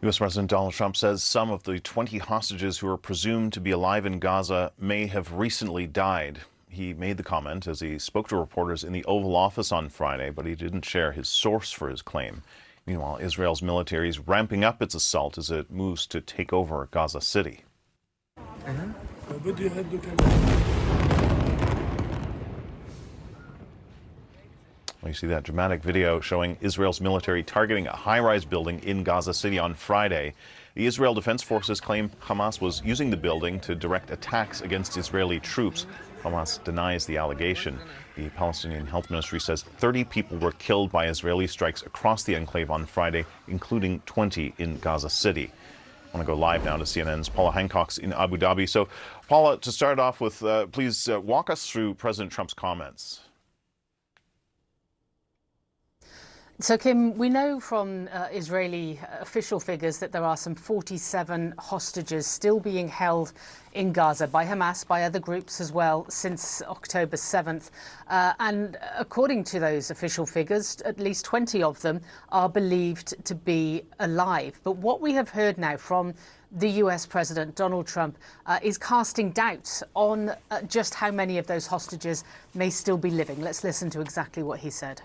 U.S. President Donald Trump says some of the 20 hostages who are presumed to be alive in Gaza may have recently died. He made the comment as he spoke to reporters in the Oval Office on Friday, but he didn't share his source for his claim. Meanwhile, Israel's military is ramping up its assault as it moves to take over Gaza City. Well, you see that dramatic video showing Israel's military targeting a high-rise building in Gaza City on Friday. The Israel Defense Forces claim Hamas was using the building to direct attacks against Israeli troops. Hamas denies the allegation. The Palestinian Health Ministry says 30 people were killed by Israeli strikes across the enclave on Friday, including 20 in Gaza City. I want to go live now to CNN's Paula Hancock's in Abu Dhabi. So, Paula, to start off with, please walk us through President Trump's comments. So, Kim, we know from Israeli official figures that there are some 47 hostages still being held in Gaza by Hamas, by other groups as well, since October 7th. And according to those official figures, at least 20 of them are believed to be alive. But what we have heard now from the US President Donald Trump is casting doubts on just how many of those hostages may still be living. Let's listen to exactly what he said.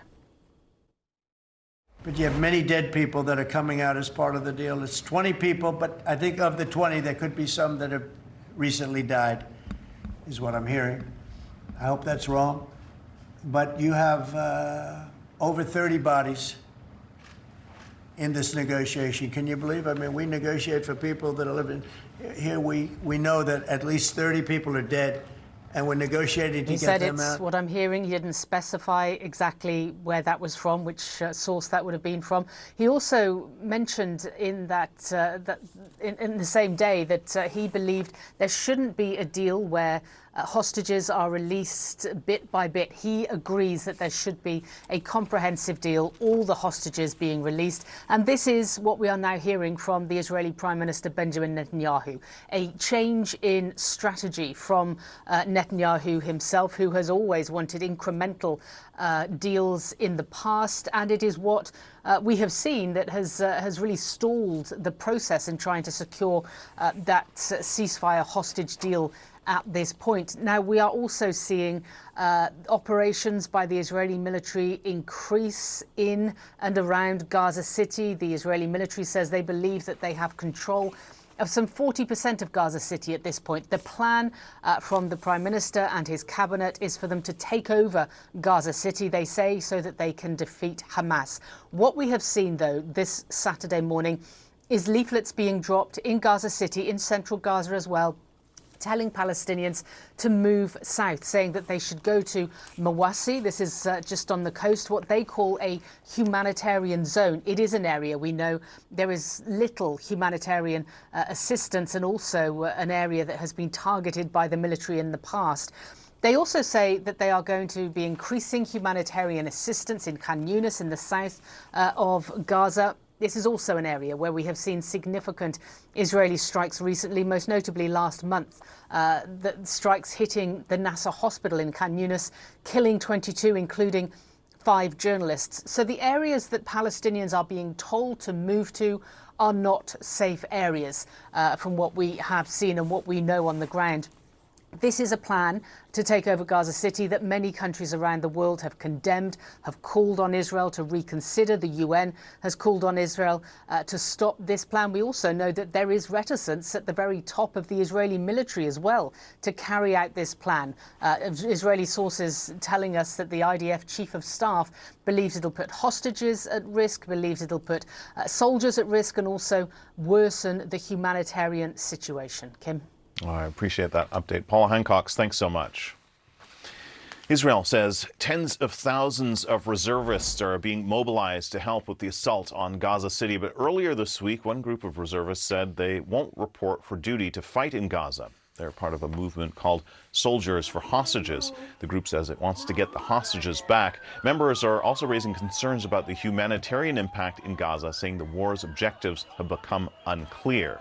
But you have many dead people that are coming out as part of the deal. It's 20 people, but I think of the 20, there could be some that have recently died, is what I'm hearing. I hope that's wrong. But you have over 30 bodies in this negotiation. Can you believe? I mean, we negotiate for people that are living here. We know that at least 30 people are dead. And we're negotiating to get them out. He said it's what I'm hearing. He didn't specify exactly where that was from, which source that would have been from. He also mentioned in in the same day that he believed there shouldn't be a deal where hostages are released bit by bit. He agrees that there should be a comprehensive deal, all the hostages being released. And this is what we are now hearing from the Israeli Prime Minister Benjamin Netanyahu, a change in strategy from Netanyahu himself, who has always wanted incremental deals in the past. And it is what we have seen that has really stalled the process in trying to secure that ceasefire hostage deal at this point. Now, we are also seeing operations by the Israeli military increase in and around Gaza City. The Israeli military says they believe that they have control of some 40% of Gaza City at this point. The plan from the Prime Minister and his cabinet is for them to take over Gaza City, they say, so that they can defeat Hamas. What we have seen, though, this Saturday morning is leaflets being dropped in Gaza City, in central Gaza as well, telling Palestinians to move south, saying that they should go to Mawasi. This is just on the coast, what they call a humanitarian zone. It is an area we know there is little humanitarian assistance, and also an area that has been targeted by the military in the past. They also say that they are going to be increasing humanitarian assistance in Khan Yunis in the south of Gaza. This is also an area where we have seen significant Israeli strikes recently, most notably last month. The strikes hitting the Nasser hospital in Khan Yunis, killing 22, including 5 journalists. So the areas that Palestinians are being told to move to are not safe areas from what we have seen and what we know on the ground. This is a plan to take over Gaza City that many countries around the world have condemned, have called on Israel to reconsider. The UN has called on Israel to stop this plan. We also know that there is reticence at the very top of the Israeli military as well to carry out this plan. Israeli sources telling us that the IDF chief of staff believes it'll put hostages at risk, believes it'll put soldiers at risk, and also worsen the humanitarian situation. Kim? Oh, I appreciate that update. Paula Hancock, thanks so much. Israel says tens of thousands of reservists are being mobilized to help with the assault on Gaza City. But earlier this week, one group of reservists said they won't report for duty to fight in Gaza. They're part of a movement called Soldiers for Hostages. The group says it wants to get the hostages back. Members are also raising concerns about the humanitarian impact in Gaza, saying the war's objectives have become unclear.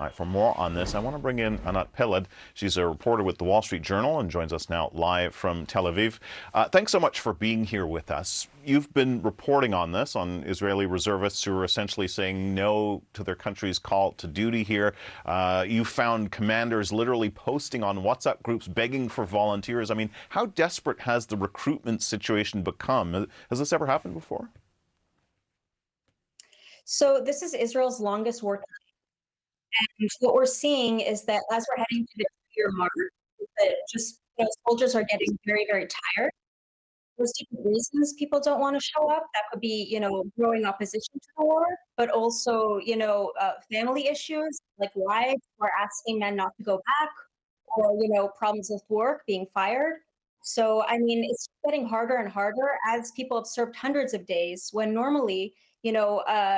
All right, for more on this, I want to bring in Anat Peled. She's a reporter with the Wall Street Journal and joins us now live from Tel Aviv. Thanks so much for being here with us. You've been reporting on this, on Israeli reservists who are essentially saying no to their country's call to duty here. You found commanders literally posting on WhatsApp groups begging for volunteers. I mean, how desperate has the recruitment situation become? Has this ever happened before? So this is Israel's longest war. And what we're seeing is that as we're heading to the 2-year mark, that just soldiers are getting very, very tired. There's different reasons people don't want to show up. That could be, growing opposition to the war, but also, family issues like wives who are asking men not to go back, or problems with work, being fired. So I mean, it's getting harder and harder as people have served hundreds of days when normally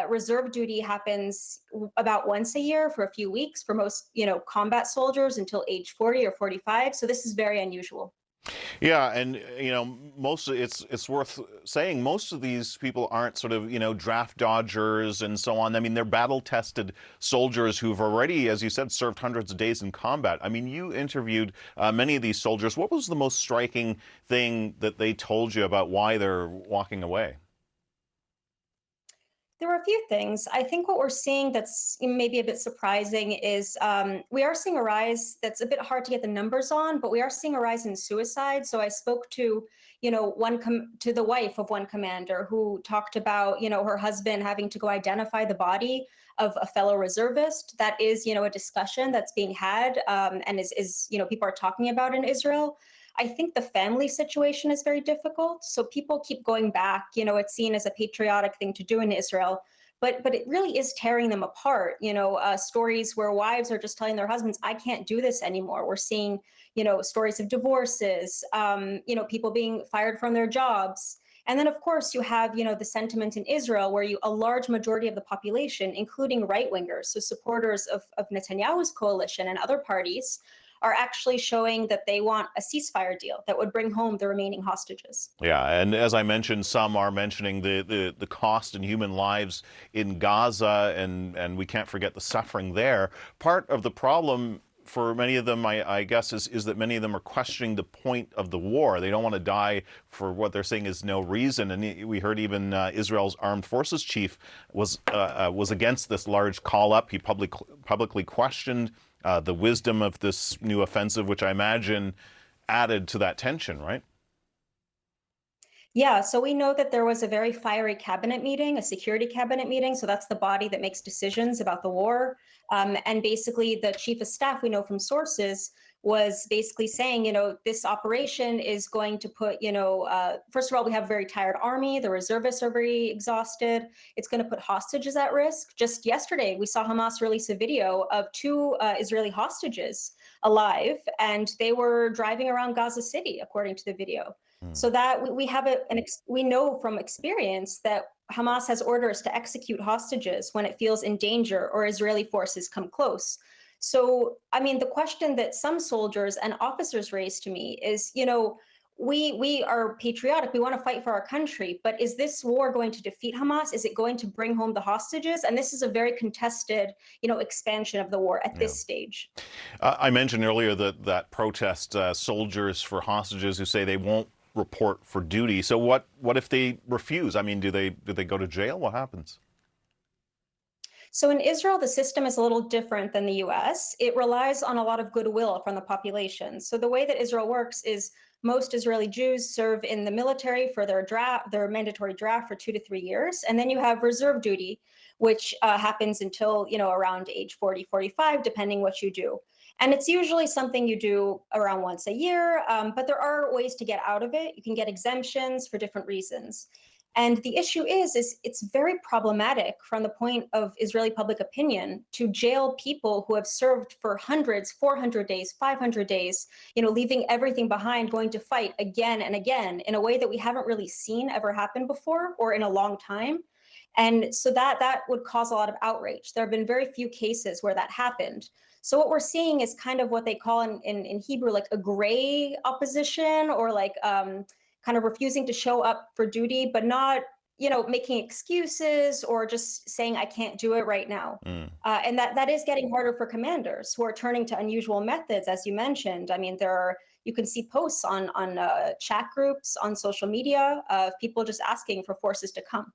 reserve duty happens about once a year for a few weeks for most, combat soldiers until age 40 or 45. So this is very unusual. Yeah, and it's worth saying most of these people aren't sort of draft dodgers and so on. I mean, they're battle-tested soldiers who've already, as you said, served hundreds of days in combat. I mean, you interviewed many of these soldiers. What was the most striking thing that they told you about why they're walking away? There were a few things. I think what we're seeing that's maybe a bit surprising is we are seeing a rise that's a bit hard to get the numbers on, but we are seeing a rise in suicide. So I spoke to, to the wife of one commander who talked about, her husband having to go identify the body of a fellow reservist. That is, a discussion that's being had and is people are talking about in Israel. I think the family situation is very difficult. So people keep going back. It's seen as a patriotic thing to do in Israel, but it really is tearing them apart. Stories where wives are just telling their husbands, "I can't do this anymore." We're seeing, stories of divorces, people being fired from their jobs. And then, of course, you have, the sentiment in Israel where a large majority of the population, including right-wingers, so supporters of Netanyahu's coalition and other parties, are actually showing that they want a ceasefire deal that would bring home the remaining hostages. Yeah, and as I mentioned, some are mentioning the cost in human lives in Gaza, and we can't forget the suffering there. Part of the problem for many of them, I guess, is that many of them are questioning the point of the war. They don't want to die for what they're saying is no reason. And we heard even Israel's armed forces chief was against this large call-up. He publicly questioned the wisdom of this new offensive, which I imagine added to that tension, right? Yeah, so we know that there was a very fiery cabinet meeting, a security cabinet meeting. So that's the body that makes decisions about the war. And basically the chief of staff, we know from sources, was basically saying, this operation is going to put, first of all, we have a very tired army. The reservists are very exhausted. It's going to put hostages at risk. Just yesterday, we saw Hamas release a video of 2 Israeli hostages alive, and they were driving around Gaza City, according to the video. So that we have we know from experience that Hamas has orders to execute hostages when it feels in danger or Israeli forces come close. So, I mean, the question that some soldiers and officers raise to me is, we are patriotic. We want to fight for our country. But is this war going to defeat Hamas? Is it going to bring home the hostages? And this is a very contested, expansion of the war at this stage. I mentioned earlier that protest soldiers for hostages who say they won't report for duty. So what if they refuse? I mean, do they go to jail? What happens? So in Israel, the system is a little different than the US. It relies on a lot of goodwill from the population. So the way that Israel works is most Israeli Jews serve in the military for their mandatory draft for 2 to 3 years. And then you have reserve duty, which happens until, around age 40, 45, depending what you do. And it's usually something you do around once a year, but there are ways to get out of it. You can get exemptions for different reasons. And the issue is it's very problematic from the point of Israeli public opinion to jail people who have served for hundreds, 400 days, 500 days, leaving everything behind, going to fight again and again in a way that we haven't really seen ever happen before or in a long time. And so that would cause a lot of outrage. There have been very few cases where that happened. So what we're seeing is kind of what they call in Hebrew, like a gray opposition, or like kind of refusing to show up for duty, but not, making excuses or just saying I can't do it right now. Mm. And that is getting harder for commanders who are turning to unusual methods, as you mentioned. I mean, you can see posts on chat groups on social media of people just asking for forces to come.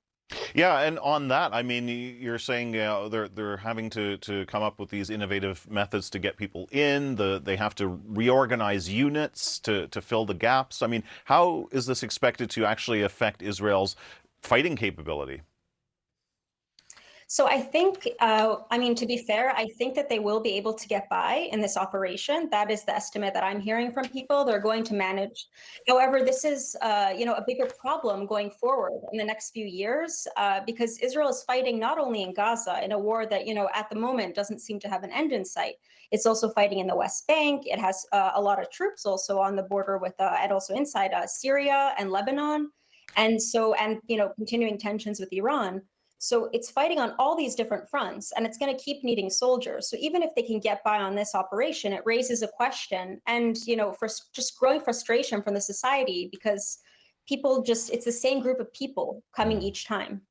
Yeah, and on that, I mean, you're saying they're having to come up with these innovative methods to get people in. They have to reorganize units to fill the gaps. I mean, how is this expected to actually affect Israel's fighting capability? So I think, to be fair, I think that they will be able to get by in this operation. That is the estimate that I'm hearing from people. They're going to manage. However, this is, a bigger problem going forward in the next few years, because Israel is fighting not only in Gaza in a war that, at the moment doesn't seem to have an end in sight. It's also fighting in the West Bank. It has a lot of troops also on the border with, and also inside Syria and Lebanon, and continuing tensions with Iran. So it's fighting on all these different fronts, and it's going to keep needing soldiers. So even if they can get by on this operation, it raises a question and, for just growing frustration from the society, because it's the same group of people coming each time.